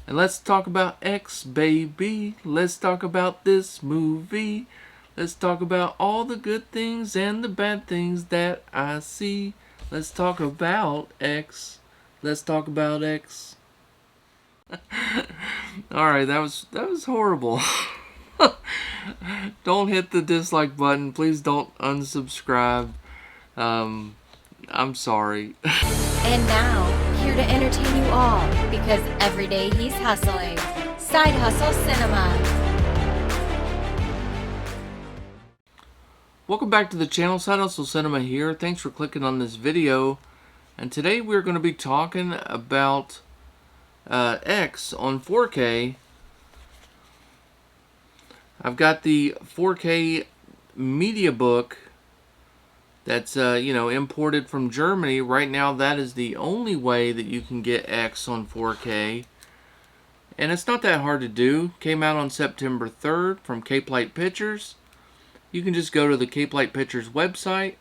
And let's talk about X, baby. Let's talk about this movie. Let's talk about all the good things and the bad things that I see. Let's talk about X. Let's talk about X. Alright, that was horrible. Don't hit the dislike button. Please don't unsubscribe. I'm sorry. And now, here to entertain you all, because every day he's hustling. Side Hustle Cinema. Welcome back to the channel. Side Hustle Cinema here. Thanks for clicking on this video. And today we're going to be talking about X on 4K. I've got the 4K media book that's imported from Germany. Right now that is the only way that you can get X on 4K. And it's not that hard to do. Came out on September 3rd from Cape Light Pictures. You can just go to the Cape Light Pictures website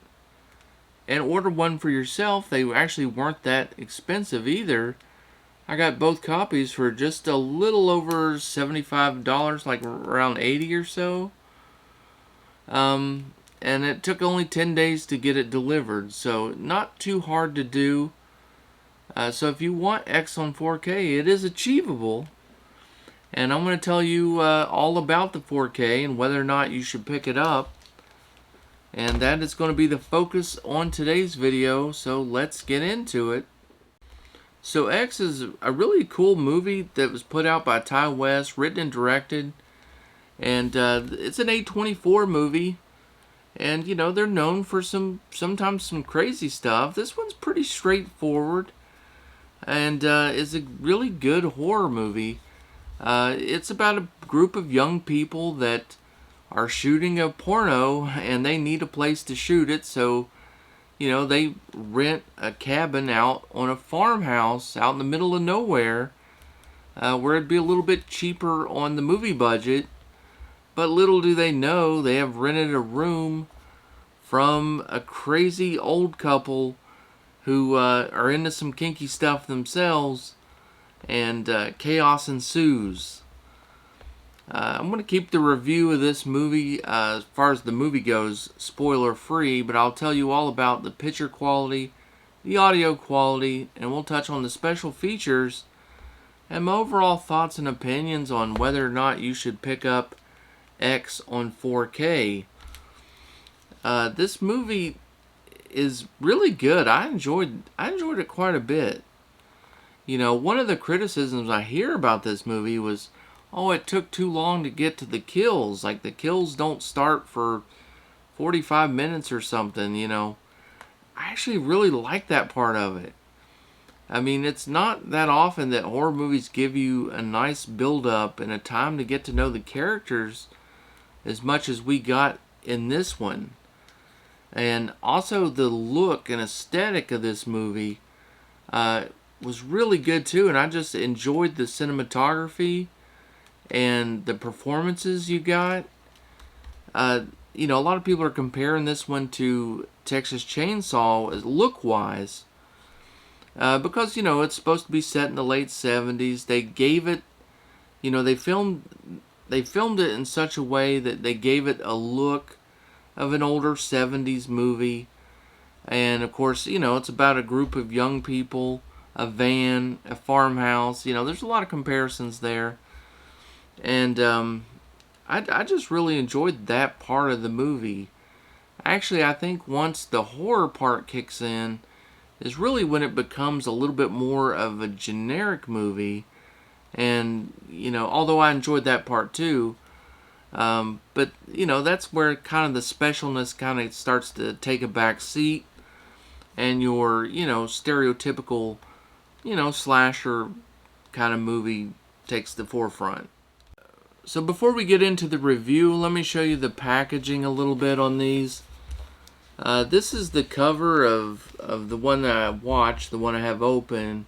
and order one for yourself. They actually weren't that expensive either. I got both copies for just a little over $75, like around 80 or so. And it took only 10 days to get it delivered, so not too hard to do. So if you want X on 4K, it is achievable. And I'm going to tell you all about the 4K and whether or not you should pick it up. And that is going to be the focus on today's video, so let's get into it. So X is a really cool movie that was put out by Ty West, written and directed. And it's an A24 movie. And, you know, they're known for sometimes some crazy stuff. This one's pretty straightforward. And is a really good horror movie. It's about a group of young people that are shooting a porno, and they need a place to shoot it, so, you know, they rent a cabin out on a farmhouse out in the middle of nowhere, where it'd be a little bit cheaper on the movie budget, but little do they know, they have rented a room from a crazy old couple who are into some kinky stuff themselves, and chaos ensues. I'm going to keep the review of this movie, as far as the movie goes, spoiler free, but I'll tell you all about the picture quality, the audio quality, and we'll touch on the special features, and my overall thoughts and opinions on whether or not you should pick up X on 4K. This movie is really good. I enjoyed it quite a bit. You know, one of the criticisms I hear about this movie was, oh, it took too long to get to the kills. Like, the kills don't start for 45 minutes or something, you know. I actually really like that part of it. I mean, it's not that often that horror movies give you a nice build-up and a time to get to know the characters as much as we got in this one. And also the look and aesthetic of this movie was really good too, and I just enjoyed the cinematography and the performances you got. You know, a lot of people are comparing this one to Texas Chainsaw as look-wise, because, you know, it's supposed to be set in the late 70s. They gave it, you know, they filmed it in such a way that they gave it a look of an older 70s movie. And of course, you know, it's about a group of young people, a van, a farmhouse. You know, there's a lot of comparisons there. And I just really enjoyed that part of the movie. Actually, I think once the horror part kicks in is really when it becomes a little bit more of a generic movie. And, you know, although I enjoyed that part too, but, you know, that's where kind of the specialness kind of starts to take a back seat, and your, you know, stereotypical, you know, slasher kind of movie takes the forefront. So before we get into the review, let me show you the packaging a little bit on these. This is the cover of the one that I watched, the one I have open.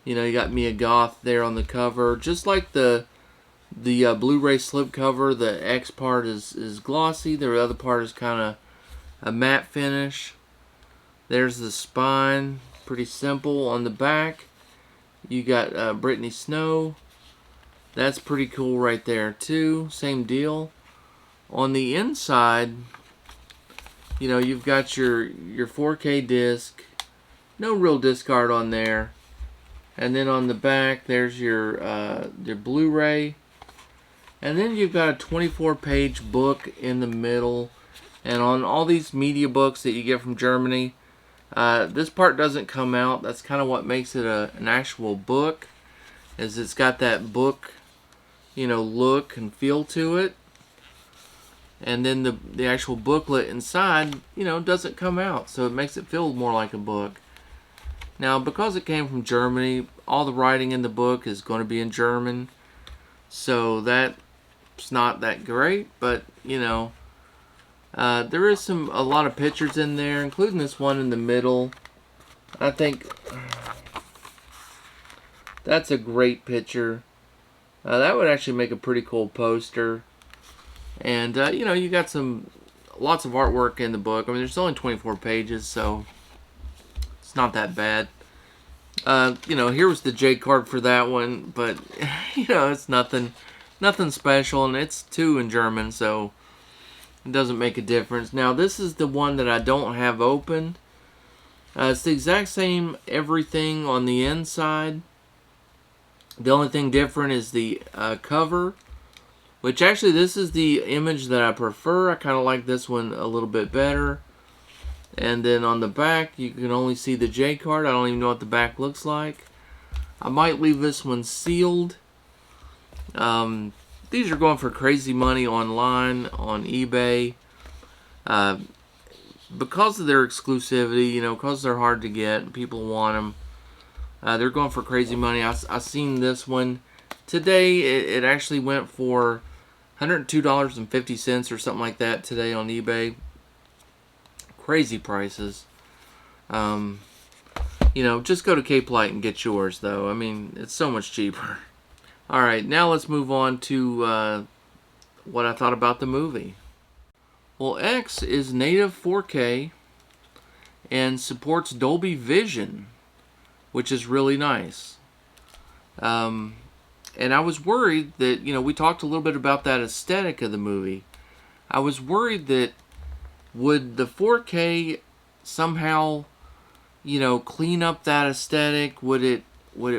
You know, you got Mia Goth there on the cover. Just like the Blu-ray slipcover, the X part is glossy. The other part is kind of a matte finish. There's the spine, pretty simple. On the back, you got Brittany Snow. That's pretty cool right there too. Same deal. On the inside, you've got your 4K disc. No real disc art on there. And then on the back, there's your Blu-ray. And then you've got a 24-page book in the middle. And on all these media books that you get from Germany, this part doesn't come out. That's kind of what makes it an actual book, is it's got that book, look and feel to it. And then the actual booklet inside, doesn't come out. So it makes it feel more like a book. Now, because it came from Germany, all the writing in the book is going to be in German. So that's not that great, but, there is a lot of pictures in there, including this one in the middle. I think that's a great picture. That would actually make a pretty cool poster. And, you got lots of artwork in the book. I mean, there's only 24 pages, so it's not that bad. Here was the J card for that one, but, it's nothing special, and it's 2 in German, so it doesn't make a difference. Now, this is the one that I don't have open. It's the exact same everything on the inside. The only thing different is the cover, which actually this is the image that I prefer. I kind of like this one a little bit better. And then on the back, you can only see the J card. I don't even know what the back looks like. I might leave this one sealed. These are going for crazy money online, on eBay. Because of their exclusivity, because they're hard to get, and people want them. They're going for crazy money. I seen this one today. It actually went for $102.50 or something like that today on eBay. Crazy prices. Just go to Cape Light and get yours, though. I mean, it's so much cheaper. Alright, now let's move on to what I thought about the movie. Well, X is native 4K and supports Dolby Vision, which is really nice. And I was worried that, we talked a little bit about that aesthetic of the movie. I was worried that would the 4K somehow, clean up that aesthetic? Would it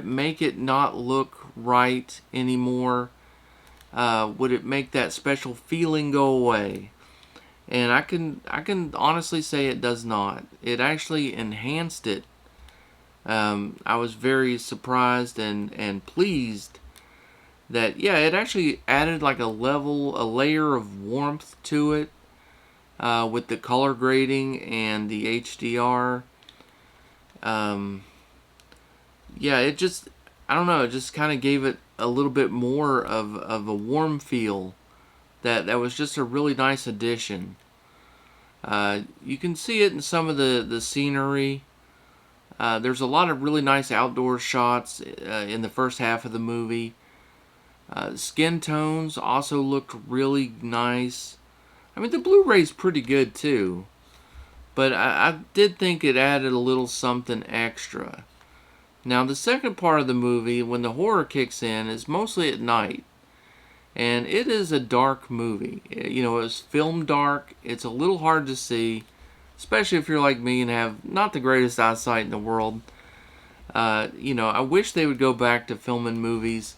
make it not look right anymore? Would it make that special feeling go away? And I can honestly say it does not. It actually enhanced it. I was very surprised and pleased that, it actually added like a layer of warmth to it, with the color grading and the HDR. It just, I don't know, it just kind of gave it a little bit more of a warm feel. That was just a really nice addition. You can see it in some of the scenery. There's a lot of really nice outdoor shots in the first half of the movie. Skin tones also looked really nice. I mean, the Blu-ray's pretty good too. But I did think it added a little something extra. Now, the second part of the movie, when the horror kicks in, is mostly at night. And it is a dark movie. It's filmed dark. It's a little hard to see, especially if you're like me and have not the greatest eyesight in the world. I wish they would go back to filming movies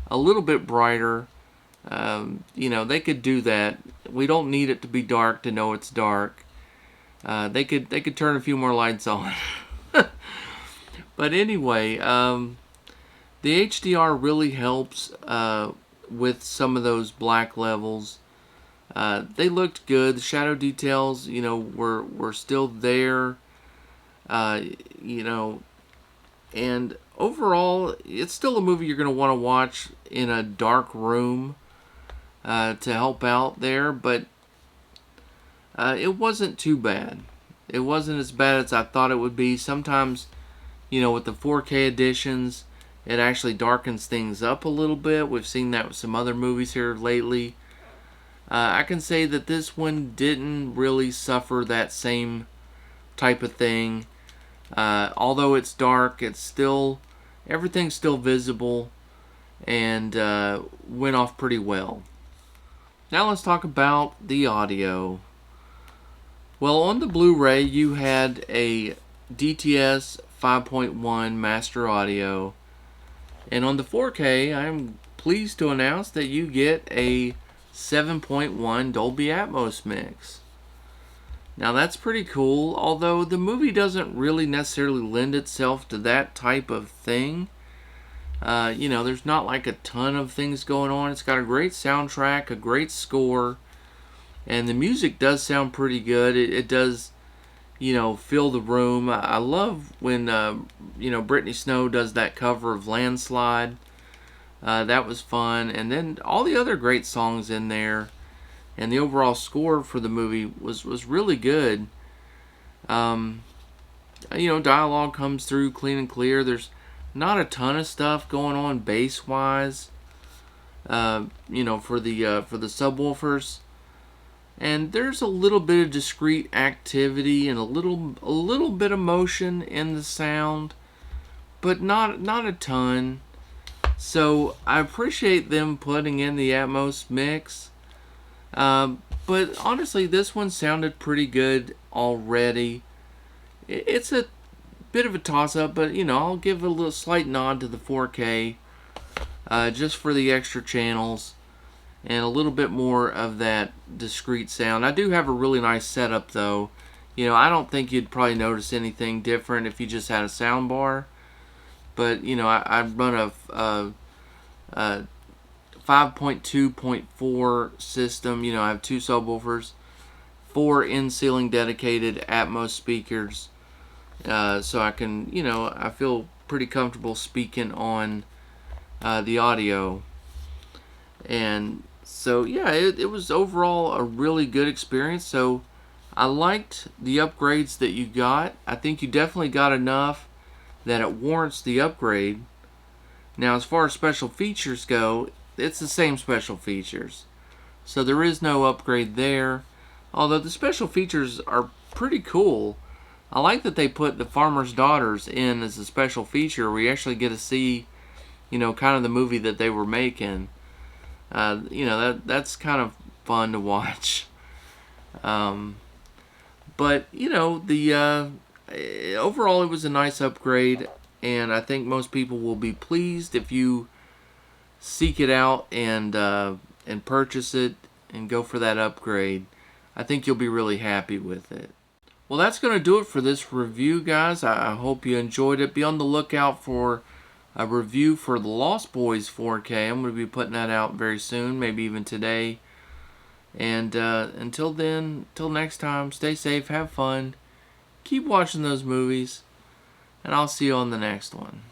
a little bit brighter. They could do that. We don't need it to be dark to know it's dark. They could turn a few more lights on. But anyway, the HDR really helps with some of those black levels. They looked good. The shadow details, were still there. And overall, it's still a movie you're going to want to watch in a dark room to help out there, but it wasn't too bad. It wasn't as bad as I thought it would be. Sometimes, with the 4K editions, it actually darkens things up a little bit. We've seen that with some other movies here lately. I can say that this one didn't really suffer that same type of thing. Although it's dark, everything's still visible. and went off pretty well. Now let's talk about the audio. Well, on the Blu-ray you had a DTS 5.1 master audio, and on the 4K I'm pleased to announce that you get a 7.1 Dolby Atmos mix. Now that's pretty cool, although the movie doesn't really necessarily lend itself to that type of thing. There's not like a ton of things going on. It's got a great soundtrack, a great score, and the music does sound pretty good. It does, fill the room. I love when, Brittany Snow does that cover of Landslide. That was fun. And then all the other great songs in there. And the overall score for the movie was really good. Dialogue comes through clean and clear. There's not a ton of stuff going on bass-wise, for the subwoofers. And there's a little bit of discrete activity and a little bit of motion in the sound, but not a ton. So I appreciate them putting in the Atmos mix. But honestly, this one sounded pretty good already. It's a bit of a toss-up, but I'll give a little slight nod to the 4K, just for the extra channels and a little bit more of that discrete sound. I do have a really nice setup, though. I don't think you'd probably notice anything different if you just had a sound bar. But I run a 5.2.4 system. I have 2 subwoofers, 4 in-ceiling dedicated Atmos speakers, so I can, I feel pretty comfortable speaking on the audio. And so yeah, it was overall a really good experience. So I liked the upgrades that you got. I think you definitely got enough that it warrants the upgrade. Now, as far as special features go, it's the same special features, so there is no upgrade there, although the special features are pretty cool. I like that they put the Farmer's Daughters in as a special feature. We actually get to see, kind of the movie that they were making. That's kind of fun to watch. But the overall it was a nice upgrade, and I think most people will be pleased if you seek it out and purchase it and go for that upgrade. I think you'll be really happy with it. Well, that's going to do it for this review, guys. I hope you enjoyed it. Be on the lookout for a review for the Lost Boys 4K. I'm going to be putting that out very soon, maybe even today. And until then, till next time, stay safe, have fun, keep watching those movies, and I'll see you on the next one.